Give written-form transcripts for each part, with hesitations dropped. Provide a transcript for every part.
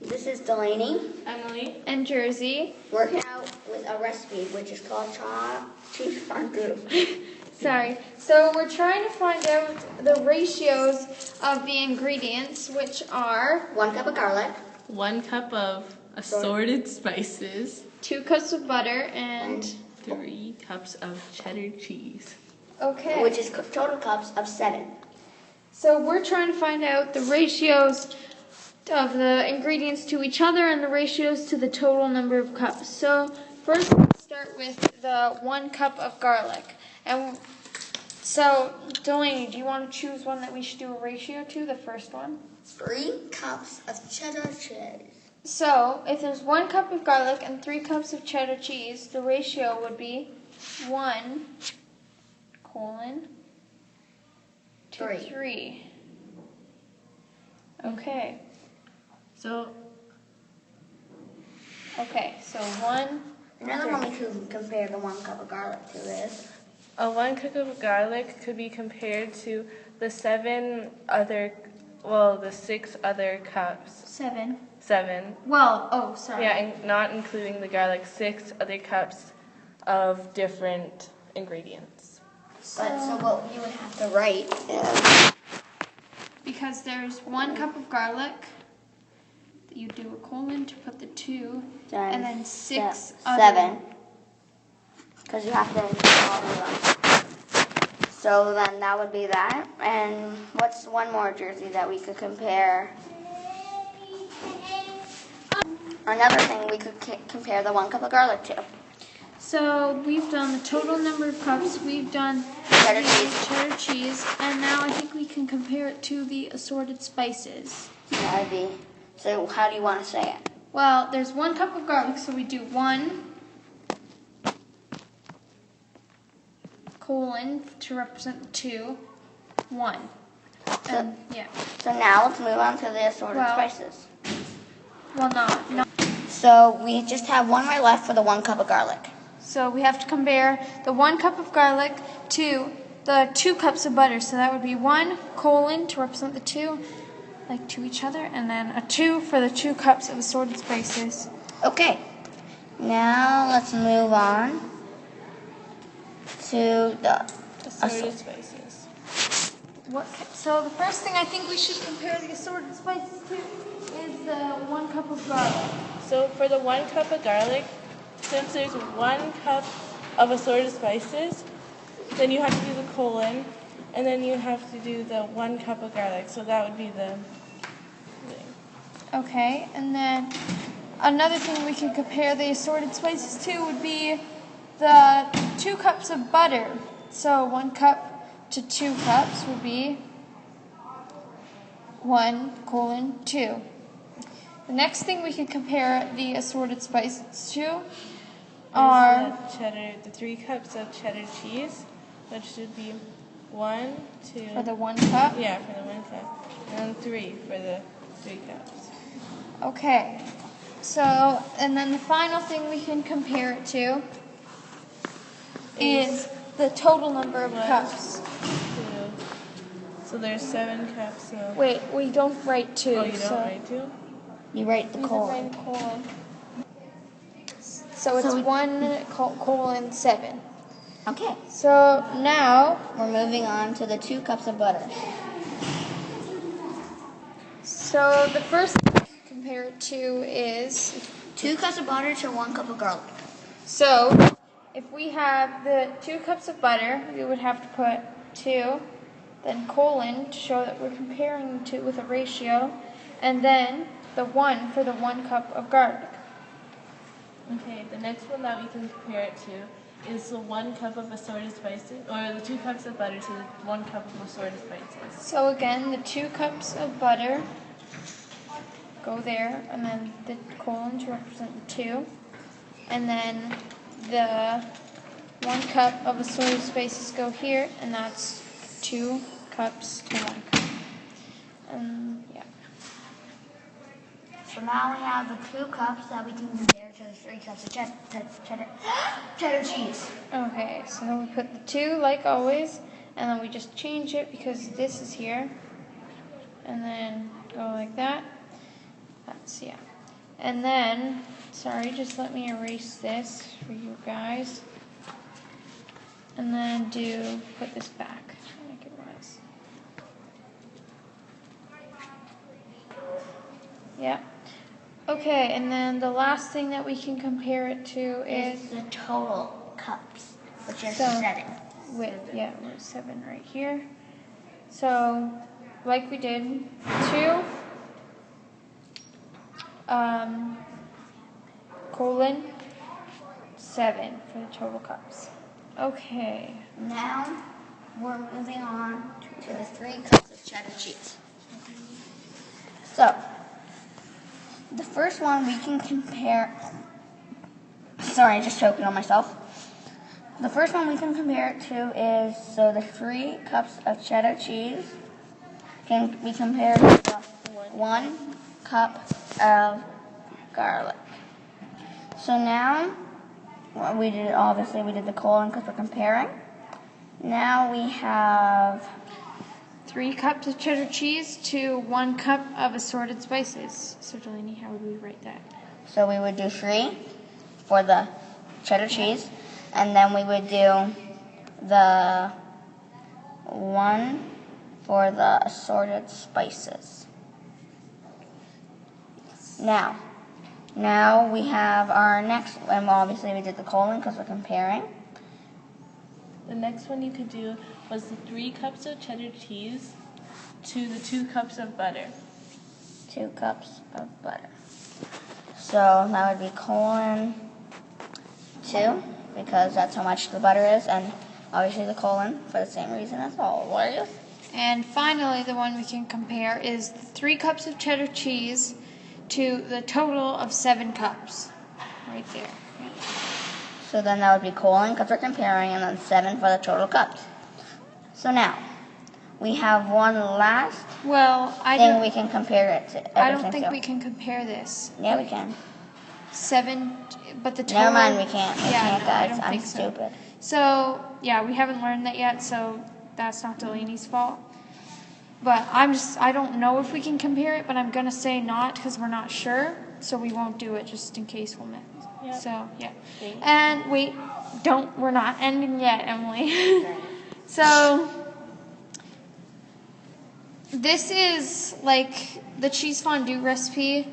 This is Delaney, Emily, and Jersey. working out with a recipe which is called cheese fondue. Sorry. So we're trying to find out the ratios of the ingredients, which are 1 cup of garlic, 1 cup of assorted spices, 2 cups of butter, and 3 cups of cheddar cheese. okay. which is total cups of 7. So we're trying to find out the ratios of the ingredients to each other and the ratios to the total number of cups. So first let's start with the 1 cup of garlic. And so Delaney, do you want to choose one that we should do a ratio to, the first one? 3 cups of cheddar cheese. So if there's 1 cup of garlic and 3 cups of cheddar cheese, the ratio would be 1 to 3. Okay. So, So 1. Another one we could compare the 1 cup of garlic to is a 1 cup of garlic could be compared to the 6 other cups. 7. 7. Well, oh, sorry. Yeah, and not including the garlic, 6 other cups of different ingredients. so what you would have to write is Because there's 1 cup of garlic, that you do a colon to put the 2, and then 6 other. 7. Because you have to do all of them. So then that would be that. And what's one more, Jersey, that we could compare? Another thing we could compare the 1 cup of garlic to. So we've done the total number of cups, we've done Cheddar the cheese. cheddar cheese, and now I think we can compare it to the assorted spices. That would be. So how do you want to say it? Well, there's 1 cup of garlic, so we do 1 colon to represent the 2, 1. And, yeah. So now let's move on to the assorted Well- spices. Well, not. So we just have one right left for the 1 cup of garlic. So we have to compare the 1 cup of garlic to the 2 cups of butter. So that would be 1 colon to represent the 2, like to each other, and then a 2 for the 2 cups of assorted spices. Okay. Now let's move on to the Assorted spices. So the first thing I think we should compare the assorted spices to is the 1 cup of garlic. So for the 1 cup of garlic, since there's 1 cup of assorted spices, then you have to do the colon, and then you have to do the 1 cup of garlic. So that would be the thing. Okay, and then another thing we can compare the assorted spices to would be the 2 cups of butter. So 1 cup to 2 cups would be 1 colon 2. The next thing we can compare the assorted spices to are The 3 cups of cheddar cheese, which should be 1, 2. for the 1 cup. Yeah, for the 1 cup, and 3 for the 3 cups. Okay, so, and then the final thing we can compare it to is the total number of cups. 2. So there's 7 cups of. Wait, we don't write 2. Oh, you don't write 2? You write the You colon. can write colon. So it's 1 colon 7. Okay. So now, We're moving on to the 2 cups of butter. so the first thing we can compare it to is, 2 cups of butter to 1 cup of garlic. so if we have the 2 cups of butter, we would have to put 2, then colon to show that we're comparing the 2 with a ratio, and then the 1 for the 1 cup of garlic. Okay, the next one that we can compare it to is the 1 cup of assorted spices, or the 2 cups of butter to the 1 cup of assorted spices. So again, the 2 cups of butter go there, and then the colon to represent the 2, and then the 1 cup of assorted spices go here, and that's 2 cups to 1 cup. And yeah. So now we have the 2 cups that we can compare to the 3 cups of cheddar cheese. Okay, so then we put the 2 like always, and then we just change it because this is here, and then go like that. That's, yeah. And then, sorry, just let me erase this for you guys. And then put this back like it was. Yeah. Okay, and then the last thing that we can compare it to is the total cups, which is So- 7. we're 7 right here. So, like we did, 2 colon 7 for the total cups. Okay. Now we're moving on to the 3 cups of cheddar cheese. So the first one we can compare. Sorry, I just choked on myself. The first one we can compare it to is the 3 cups of cheddar cheese can be compared to the 1 cup of garlic. So now we did the colon because we're comparing. Now we have 3 cups of cheddar cheese to 1 cup of assorted spices. So Delaney, how would we write that? So we would do 3 for the cheddar cheese, and then we would do the 1 for the assorted spices. Now we have our next, and obviously we did the colon because we're comparing. The next one you could do was the 3 cups of cheddar cheese to the 2 cups of butter. 2 cups of butter. So that would be colon 2, because that's how much the butter is, and obviously the colon for the same reason as always. And finally, the one we can compare is the 3 cups of cheddar cheese to the total of 7 cups. Right there. So then that would be colon because we're comparing, and then 7 for the total cups. So now we have one last Well, thing we can compare it to. I don't think we can compare this. Yeah, we can. 7, but the total. Never mind, we can't. We can't, no, guys. I don't I'm think stupid. So, yeah, we haven't learned that yet, so that's not Delaney's fault. But I don't know if we can compare it, but I'm going to say not because we're not sure, so we won't do it just in case we'll miss. Yep. So, yeah. Thanks. And wait, we're not ending yet, Emily. So, this is like the cheese fondue recipe.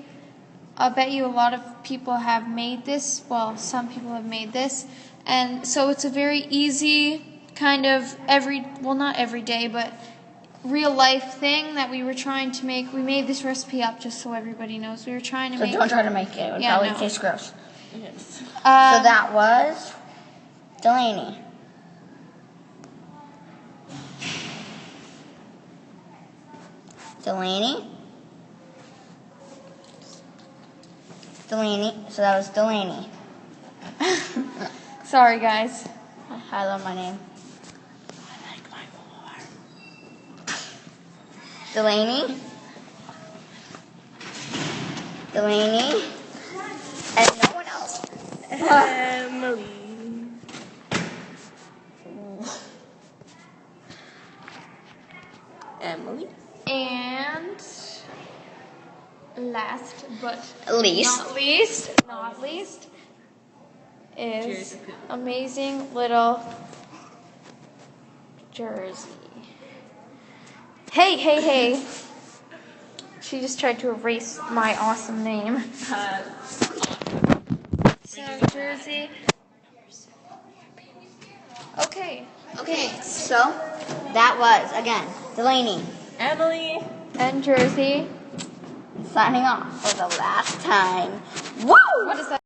I'll bet you a lot of people have made this. Well, some people have made this. And so it's a very easy kind of not every day, but real life thing that we were trying to make. We made this recipe up just so everybody knows. We were trying to So make. don't try to make it. It would Yeah, probably no. taste gross. Yes. So that was Delaney. So that was Delaney. Sorry, guys. I love my name. I like my more. Delaney, and no one else. Emily. Emily. And last but Least. not least, is Jersey. amazing little Jersey. Hey. She just tried to erase my awesome name. So, Jersey. Okay. So that was again Delaney Emily. And Jersey. signing off for the last time. Woo! What is that?